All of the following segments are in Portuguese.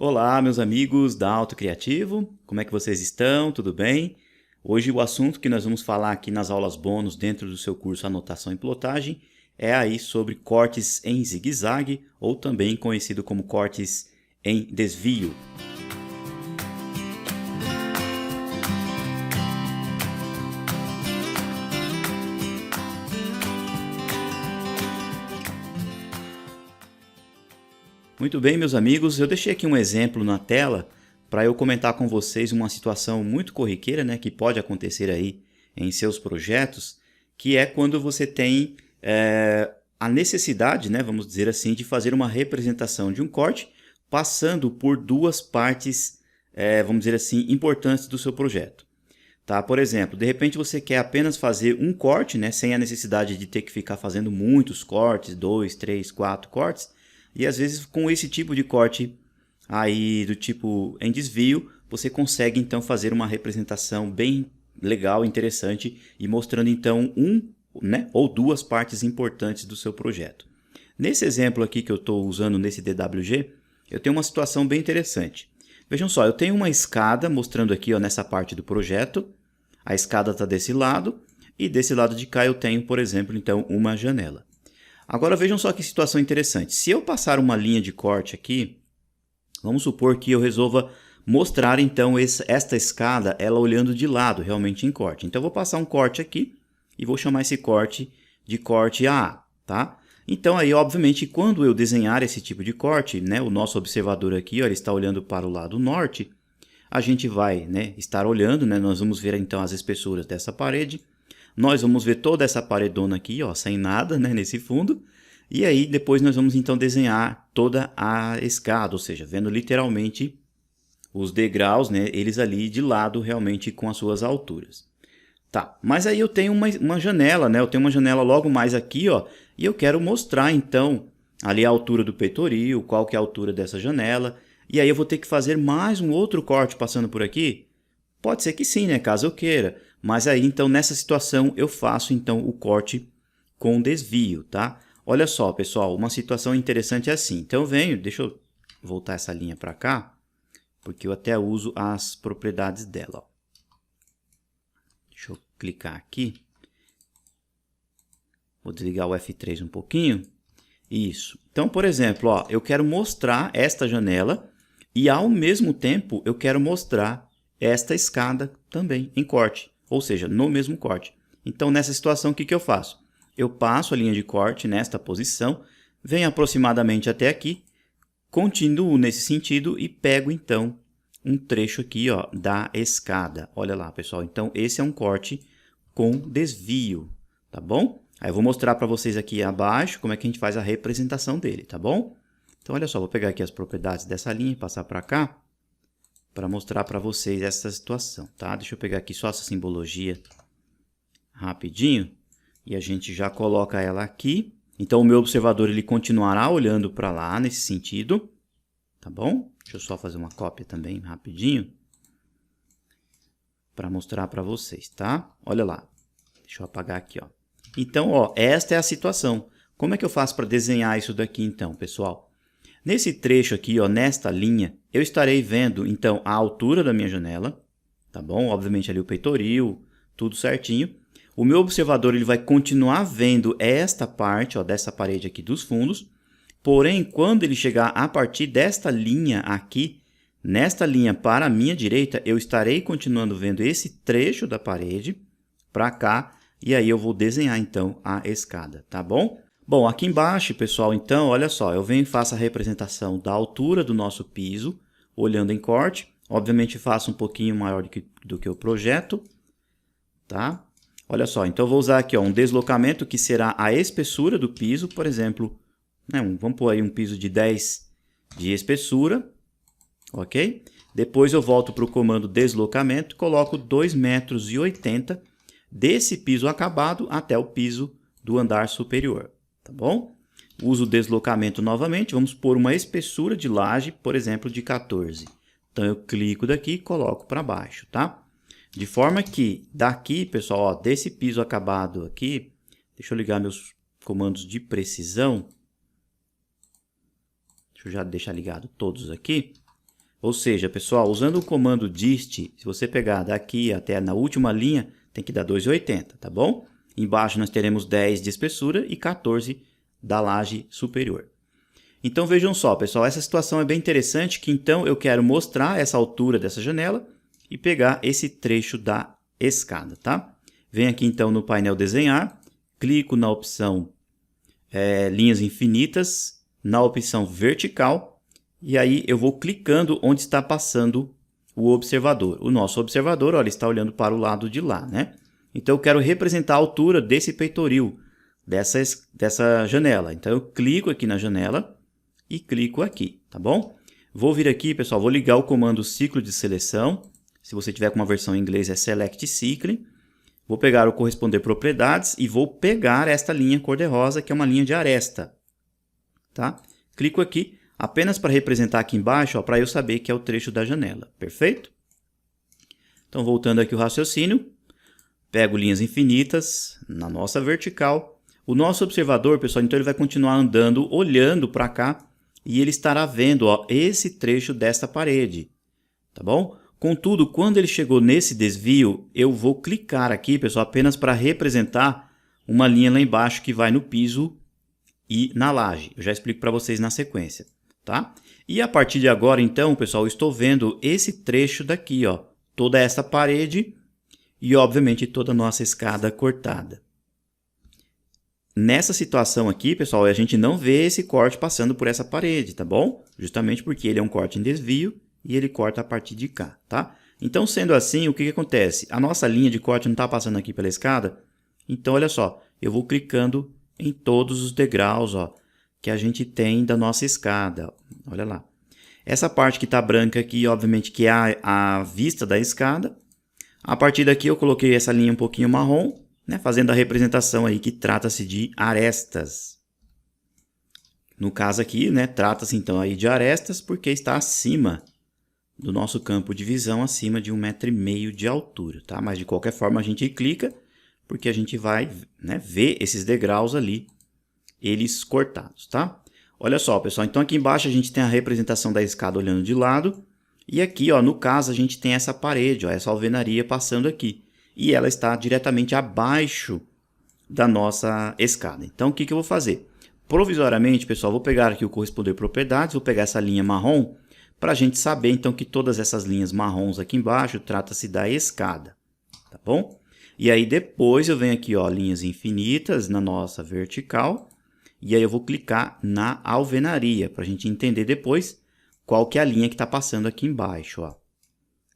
Olá, meus amigos da Auto Criativo, como é que vocês estão? Tudo bem? Hoje o assunto que nós vamos falar aqui nas aulas bônus dentro do seu curso Anotação e Plotagem é aí sobre cortes em zigue-zague ou também conhecido como cortes em desvio. Muito bem, meus amigos, eu deixei aqui um exemplo na tela para eu comentar com vocês uma situação muito corriqueira, né, que pode acontecer aí em seus projetos, que é quando você tem a necessidade, né, vamos dizer assim, de fazer uma representação de um corte passando por duas partes, vamos dizer assim, importantes do seu projeto. Tá? Por exemplo, de repente você quer apenas fazer um corte, né, sem a necessidade de ter que ficar fazendo muitos cortes, 2, 3, 4 cortes, e às vezes com esse tipo de corte aí do tipo em desvio, você consegue então fazer uma representação bem legal, interessante e mostrando então né, ou duas partes importantes do seu projeto. Nesse exemplo aqui que eu estou usando nesse DWG, eu tenho uma situação bem interessante. Vejam só, eu tenho uma escada mostrando aqui ó, nessa parte do projeto, a escada está desse lado e desse lado de cá eu tenho, por exemplo, então uma janela. Agora vejam só que situação interessante. Se eu passar uma linha de corte aqui, vamos supor que eu resolva mostrar então esta escada, ela olhando de lado, realmente em corte. Então eu vou passar um corte aqui e vou chamar esse corte de corte A, tá? Então aí, obviamente, quando eu desenhar esse tipo de corte, né, o nosso observador aqui, ó, ele está olhando para o lado norte, a gente vai, né, estar olhando, né, nós vamos ver então as espessuras dessa parede. Nós vamos ver toda essa paredona aqui, ó, sem nada, né, nesse fundo. E aí depois nós vamos então desenhar toda a escada, ou seja, vendo literalmente os degraus, né, eles ali de lado realmente com as suas alturas. Tá, mas aí eu tenho uma janela, né, eu tenho uma janela logo mais aqui, ó, e eu quero mostrar então ali a altura do peitoril, qual que é a altura dessa janela. E aí eu vou ter que fazer mais um outro corte passando por aqui? Pode ser que sim, né, caso eu queira. Mas aí, então, nessa situação, eu faço, então, o corte com desvio, tá? Olha só, pessoal, uma situação interessante é assim. Então, eu venho, deixa eu voltar essa linha para cá, porque eu até uso as propriedades dela. Ó. Deixa eu clicar aqui. Vou desligar o F3 um pouquinho. Isso. Então, por exemplo, ó, eu quero mostrar esta janela e, ao mesmo tempo, eu quero mostrar esta escada também em corte. Ou seja, no mesmo corte. Então, nessa situação, o que eu faço? Eu passo a linha de corte nesta posição, venho aproximadamente até aqui, continuo nesse sentido e pego, então, um trecho aqui ó, da escada. Olha lá, pessoal. Então, esse é um corte com desvio, tá bom? Aí eu vou mostrar para vocês aqui abaixo como é que a gente faz a representação dele, tá bom? Então, olha só, vou pegar aqui as propriedades dessa linha e passar para cá, para mostrar para vocês essa situação, tá? Deixa eu pegar aqui só essa simbologia rapidinho e a gente já coloca ela aqui. Então, o meu observador ele continuará olhando para lá nesse sentido, tá bom? Deixa eu só fazer uma cópia também rapidinho para mostrar para vocês, tá? Olha lá, deixa eu apagar aqui, ó. Então, ó, esta é a situação. Como é que eu faço para desenhar isso daqui então, pessoal? Nesse trecho aqui, ó, nesta linha, eu estarei vendo, então, a altura da minha janela, tá bom? Obviamente ali o peitoril, tudo certinho. O meu observador ele vai continuar vendo esta parte, ó, dessa parede aqui dos fundos. Porém, quando ele chegar a partir desta linha aqui, nesta linha para a minha direita, eu estarei continuando vendo esse trecho da parede para cá. E aí eu vou desenhar, então, a escada, tá bom? Bom, aqui embaixo, pessoal, então, olha só, eu venho e faço a representação da altura do nosso piso, olhando em corte. Obviamente, faço um pouquinho maior do que o projeto, tá? Olha só, então eu vou usar aqui ó, um deslocamento que será a espessura do piso, por exemplo, né, vamos pôr aí um piso de 10 de espessura, ok? Depois eu volto para o comando deslocamento, coloco 2,80 m desse piso acabado até o piso do andar superior. Tá bom? Uso o deslocamento novamente, vamos pôr uma espessura de laje, por exemplo, de 14. Então, eu clico daqui e coloco para baixo, tá? De forma que daqui, pessoal, ó, desse piso acabado aqui, deixa eu ligar meus comandos de precisão. Deixa eu já deixar ligado todos aqui. Ou seja, pessoal, usando o comando dist, se você pegar daqui até na última linha, tem que dar 2,80, tá bom? Embaixo nós teremos 10 de espessura e 14 da laje superior. Então vejam só, pessoal, essa situação é bem interessante, que então eu quero mostrar essa altura dessa janela e pegar esse trecho da escada, tá? Venho aqui então no painel desenhar, clico na opção linhas infinitas, na opção vertical, e aí eu vou clicando onde está passando o observador. O nosso observador, olha, está olhando para o lado de lá, né? Então eu quero representar a altura desse peitoril, dessa janela. Então eu clico aqui na janela e clico aqui, tá bom? Vou vir aqui, pessoal, vou ligar o comando ciclo de seleção. Se você tiver com uma versão em inglês é Select Cycle. Vou pegar o corresponder propriedades e vou pegar esta linha cor-de-rosa, que é uma linha de aresta, tá? Clico aqui, apenas para representar aqui embaixo, para eu saber que é o trecho da janela, perfeito? Então, voltando aqui o raciocínio, pego linhas infinitas na nossa vertical. O nosso observador, pessoal, então ele vai continuar andando, olhando para cá, e ele estará vendo, ó, esse trecho desta parede, tá bom? Contudo, quando ele chegou nesse desvio, eu vou clicar aqui, pessoal, apenas para representar uma linha lá embaixo que vai no piso e na laje. Eu já explico para vocês na sequência, tá? E a partir de agora, então, pessoal, eu estou vendo esse trecho daqui, ó, toda essa parede e, obviamente, toda a nossa escada cortada. Nessa situação aqui, pessoal, a gente não vê esse corte passando por essa parede, tá bom? Justamente porque ele é um corte em desvio e ele corta a partir de cá, tá? Então, sendo assim, o que acontece? A nossa linha de corte não está passando aqui pela escada. Então, olha só, eu vou clicando em todos os degraus, ó, que a gente tem da nossa escada. Olha lá. Essa parte que está branca aqui, obviamente, que é a vista da escada. A partir daqui eu coloquei essa linha um pouquinho marrom, né, fazendo a representação aí que trata-se de arestas. No caso aqui, né, trata-se então aí de arestas porque está acima do nosso campo de visão, acima de 1,5 m de altura, tá? Mas de qualquer forma a gente clica porque a gente vai, né, ver esses degraus ali, eles cortados, tá? Olha só, pessoal, então aqui embaixo a gente tem a representação da escada olhando de lado e aqui, ó, no caso a gente tem essa parede, ó, essa alvenaria passando aqui e ela está diretamente abaixo da nossa escada. Então o que eu vou fazer? Provisoriamente, pessoal, vou pegar aqui o corresponder propriedades, vou pegar essa linha marrom para a gente saber então que todas essas linhas marrons aqui embaixo trata-se da escada, tá bom? E aí depois eu venho aqui, ó, linhas infinitas na nossa vertical e aí eu vou clicar na alvenaria para a gente entender depois qual que é a linha que está passando aqui embaixo, ó,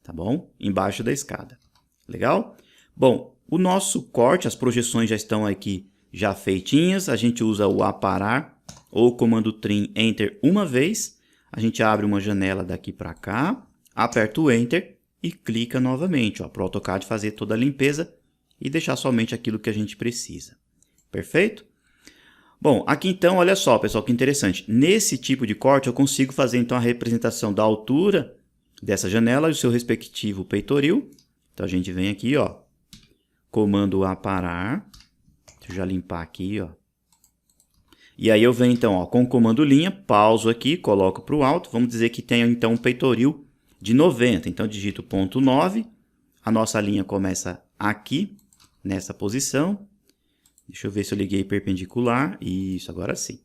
tá bom? Embaixo da escada, legal? Bom, o nosso corte, as projeções já estão aqui já feitinhas, a gente usa o aparar ou o comando trim Enter uma vez. A gente abre uma janela daqui para cá, aperta o Enter e clica novamente, para o AutoCAD fazer toda a limpeza e deixar somente aquilo que a gente precisa. Perfeito? Bom, aqui então, olha só, pessoal, que interessante. Nesse tipo de corte eu consigo fazer então a representação da altura dessa janela e o seu respectivo peitoril. Então a gente vem aqui, ó, comando aparar. Deixa eu já limpar aqui, ó. E aí eu venho então, ó, com o comando linha, pauso aqui, coloco para o alto. Vamos dizer que tem então um peitoril de 90. Então digito ponto 9. A nossa linha começa aqui, nessa posição. Deixa eu ver se eu liguei perpendicular. Isso, agora sim.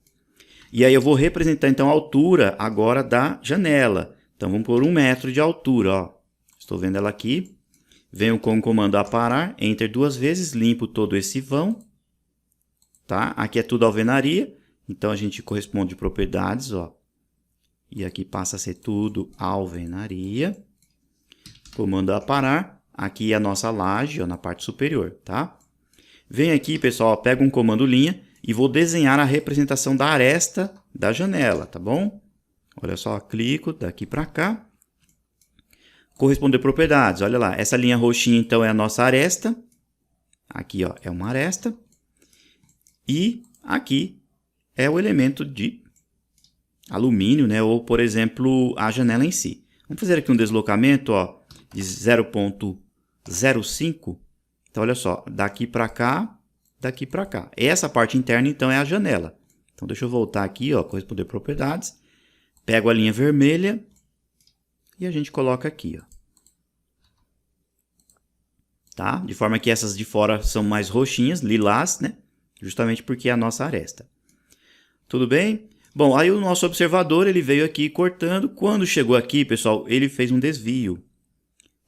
E aí eu vou representar então a altura agora da janela. Então vamos por 1 metro de altura, ó. Estou vendo ela aqui. Venho com o comando aparar, Enter 2 vezes, limpo todo esse vão. Tá? Aqui é tudo alvenaria. Então, a gente corresponde propriedades, ó. E aqui passa a ser tudo alvenaria. Comando aparar. Aqui é a nossa laje, ó, na parte superior, tá? Vem aqui, pessoal, pega um comando linha e vou desenhar a representação da aresta da janela, tá bom? Olha só, clico daqui para cá. Corresponder propriedades, olha lá. Essa linha roxinha, então, é a nossa aresta. Aqui, ó, é uma aresta. E aqui é o elemento de alumínio, né? Ou, por exemplo, a janela em si. Vamos fazer aqui um deslocamento, ó, de 0,05. Então, olha só, daqui para cá, daqui para cá. Essa parte interna, então, é a janela. Então, deixa eu voltar aqui, ó, corresponder propriedades. Pego a linha vermelha e a gente coloca aqui, ó. Tá? De forma que essas de fora são mais roxinhas, lilás, né? Justamente porque é a nossa aresta. Tudo bem? Bom, aí o nosso observador, ele veio aqui cortando. Quando chegou aqui, pessoal, ele fez um desvio,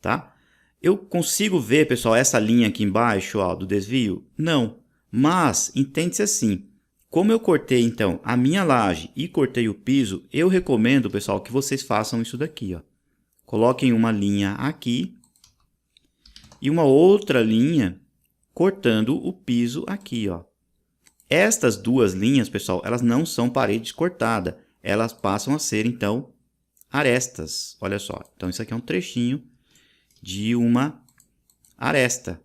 tá? Eu consigo ver, pessoal, essa linha aqui embaixo, ó, do desvio? Não. Mas, entende-se assim, como eu cortei, então, a minha laje e cortei o piso, eu recomendo, pessoal, que vocês façam isso daqui, ó. Coloquem uma linha aqui e uma outra linha cortando o piso aqui, ó. Estas duas linhas, pessoal, elas não são paredes cortadas. Elas passam a ser, então, arestas. Olha só. Então, isso aqui é um trechinho de uma aresta,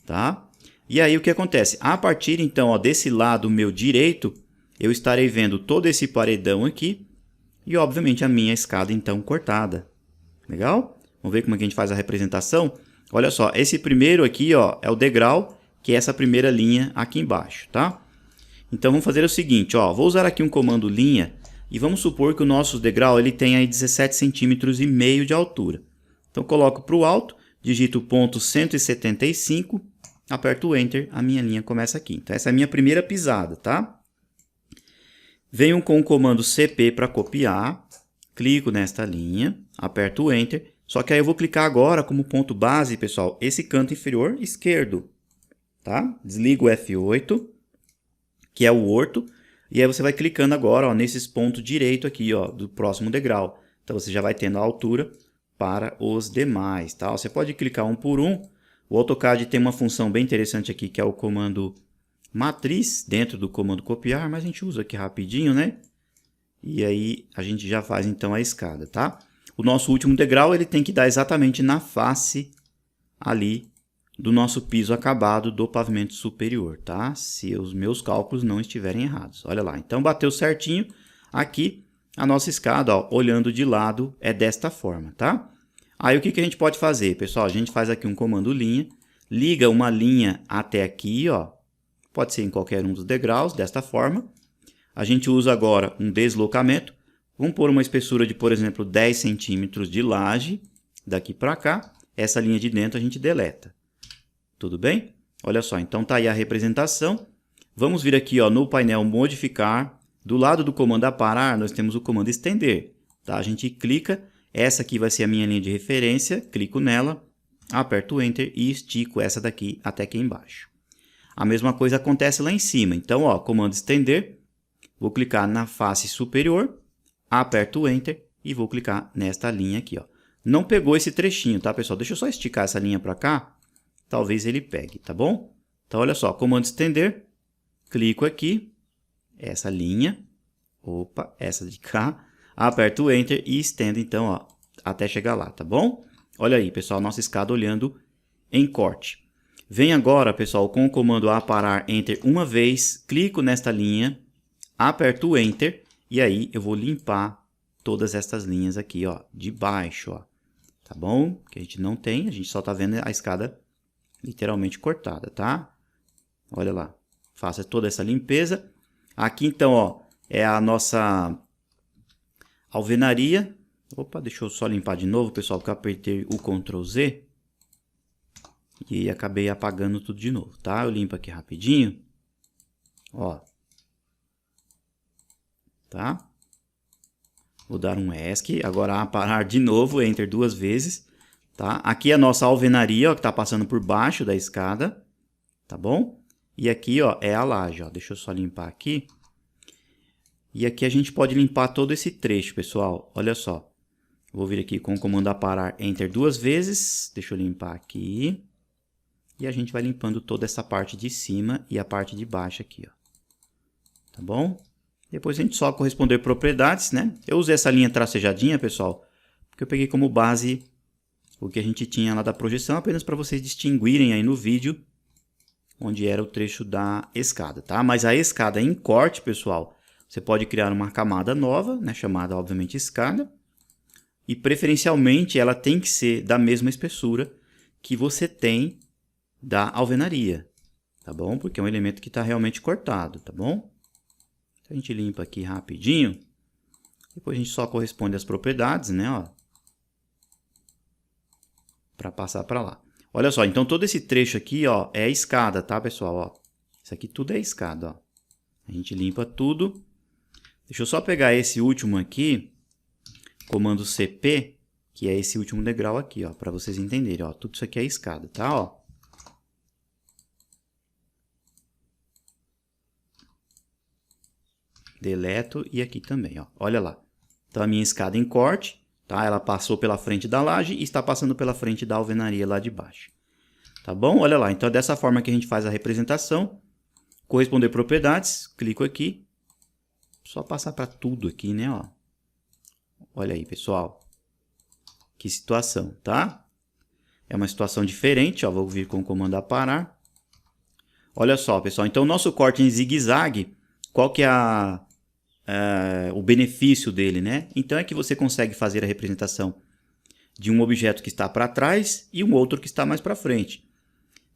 tá? E aí, o que acontece? A partir, então, ó, desse lado meu direito, eu estarei vendo todo esse paredão aqui e, obviamente, a minha escada, então, cortada. Legal? Vamos ver como é que a gente faz a representação? Olha só, esse primeiro aqui, ó, é o degrau, que é essa primeira linha aqui embaixo, tá? Então, vamos fazer o seguinte, ó, vou usar aqui um comando linha e vamos supor que o nosso degrau ele tem aí 17,5 centímetros de altura. Então, coloco para o alto, digito o ponto 175, aperto o Enter, a minha linha começa aqui. Então, essa é a minha primeira pisada, tá? Venho com o comando CP para copiar, clico nesta linha, aperto o Enter, só que aí eu vou clicar agora como ponto base, pessoal, esse canto inferior esquerdo, tá? Desligo o F8, que é o orto, e aí você vai clicando agora, ó, nesses pontos direito aqui, ó, do próximo degrau. Então, você já vai tendo a altura para os demais, tá? Você pode clicar um por um. O AutoCAD tem uma função bem interessante aqui, que é o comando matriz, dentro do comando copiar, mas a gente usa aqui rapidinho, né? E aí, a gente já faz, então, a escada, tá? O nosso último degrau, ele tem que dar exatamente na face ali do nosso piso acabado do pavimento superior, tá? Se os meus cálculos não estiverem errados. Olha lá, então bateu certinho. Aqui, a nossa escada, ó, olhando de lado, é desta forma, tá? Aí, o que a gente pode fazer, pessoal? A gente faz aqui um comando linha, liga uma linha até aqui, ó. Pode ser em qualquer um dos degraus, desta forma. A gente usa agora um deslocamento. Vamos pôr uma espessura de, por exemplo, 10 centímetros de laje, daqui para cá. Essa linha de dentro a gente deleta. Tudo bem? Olha só, então tá aí a representação. Vamos vir aqui, ó, no painel modificar. Do lado do comando aparar, nós temos o comando estender. Tá? A gente clica, essa aqui vai ser a minha linha de referência, clico nela, aperto o Enter e estico essa daqui até aqui embaixo. A mesma coisa acontece lá em cima. Então, ó, comando estender, vou clicar na face superior, aperto o Enter e vou clicar nesta linha aqui, ó. Não pegou esse trechinho, tá, pessoal? Deixa eu só esticar essa linha para cá. Talvez ele pegue, tá bom? Então, olha só, comando estender, clico aqui, essa linha, opa, essa de cá, aperto o Enter e estendo, então, ó, até chegar lá, tá bom? Olha aí, pessoal, nossa escada olhando em corte. Vem agora, pessoal, com o comando aparar Enter uma vez, clico nesta linha, aperto o Enter e aí eu vou limpar todas estas linhas aqui, ó, de baixo, ó, tá bom? Que a gente não tem, a gente só tá vendo a escada literalmente cortada, tá? Olha lá, faça toda essa limpeza. Aqui, então, ó, é a nossa alvenaria. Opa, deixa eu só limpar de novo, pessoal, porque eu apertei o Ctrl Z e acabei apagando tudo de novo, tá? Eu limpo aqui rapidinho, ó, tá? Vou dar um ESC, agora aparar de novo, Enter duas vezes. Tá? Aqui é a nossa alvenaria, ó, que está passando por baixo da escada, tá bom? E aqui, ó, é a laje, ó. Deixa eu só limpar aqui. E aqui a gente pode limpar todo esse trecho, pessoal. Olha só. Vou vir aqui com o comando aparar Enter duas vezes. Deixa eu limpar aqui. E a gente vai limpando toda essa parte de cima e a parte de baixo aqui, ó. Tá bom? Depois a gente só corresponder propriedades, né? Eu usei essa linha tracejadinha, pessoal, porque eu peguei como base o que a gente tinha lá da projeção, apenas para vocês distinguirem aí no vídeo onde era o trecho da escada, tá? Mas a escada em corte, pessoal, você pode criar uma camada nova, né, chamada, obviamente, escada, e preferencialmente ela tem que ser da mesma espessura que você tem da alvenaria, tá bom? Porque é um elemento que está realmente cortado, tá bom? Então, a gente limpa aqui rapidinho, depois a gente só corresponde às propriedades, né, ó. para passar para lá. Olha só, então todo esse trecho aqui, ó, é a escada, tá, pessoal? Ó, isso aqui tudo é escada, ó. A gente limpa tudo. Deixa eu só pegar esse último aqui, comando CP, que é esse último degrau aqui, ó, para vocês entenderem, ó. Tudo isso aqui é escada, tá, ó. Deleto e aqui também, ó. Olha lá. Então a minha escada em corte, tá? Ela passou pela frente da laje e está passando pela frente da alvenaria lá de baixo. Tá bom? Olha lá. Então é dessa forma que a gente faz a representação. Corresponder propriedades, clico aqui. Só passar para tudo aqui, né, ó. Olha aí, pessoal. Que situação, tá? É uma situação diferente, ó. Vou vir com o comando aparar. Olha só, pessoal. Então o nosso corte em zigue-zague, qual que é o benefício dele, né? Então é que você consegue fazer a representação de um objeto que está para trás e um outro que está mais para frente,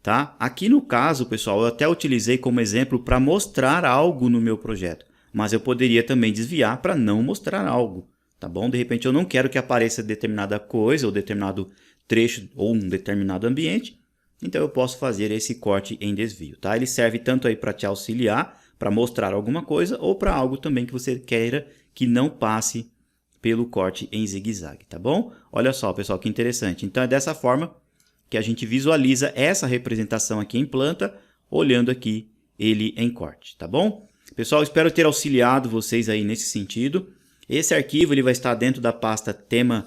tá? Aqui no caso, pessoal, eu até utilizei como exemplo para mostrar algo no meu projeto, mas eu poderia também desviar para não mostrar algo, tá bom? De repente eu não quero que apareça determinada coisa ou determinado trecho ou um determinado ambiente, então eu posso fazer esse corte em desvio, tá? Ele serve tanto aí para te auxiliar, para mostrar alguma coisa ou para algo também que você queira que não passe pelo corte em zigue-zague, tá bom? Olha só, pessoal, que interessante. Então é dessa forma que a gente visualiza essa representação aqui em planta, olhando aqui ele em corte, tá bom? Pessoal, espero ter auxiliado vocês aí nesse sentido. Esse arquivo ele vai estar dentro da pasta tema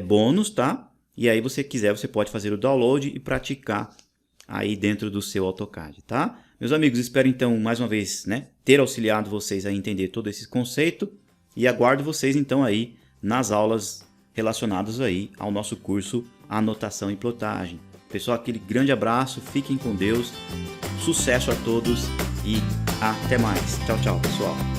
bônus, tá? E aí você quiser, você pode fazer o download e praticar aí dentro do seu AutoCAD, tá? Meus amigos, espero então, mais uma vez, né, ter auxiliado vocês a entender todo esse conceito e aguardo vocês então aí nas aulas relacionadas aí ao nosso curso Anotação e Plotagem. Pessoal, aquele grande abraço, fiquem com Deus, sucesso a todos e até mais. Tchau, tchau, pessoal.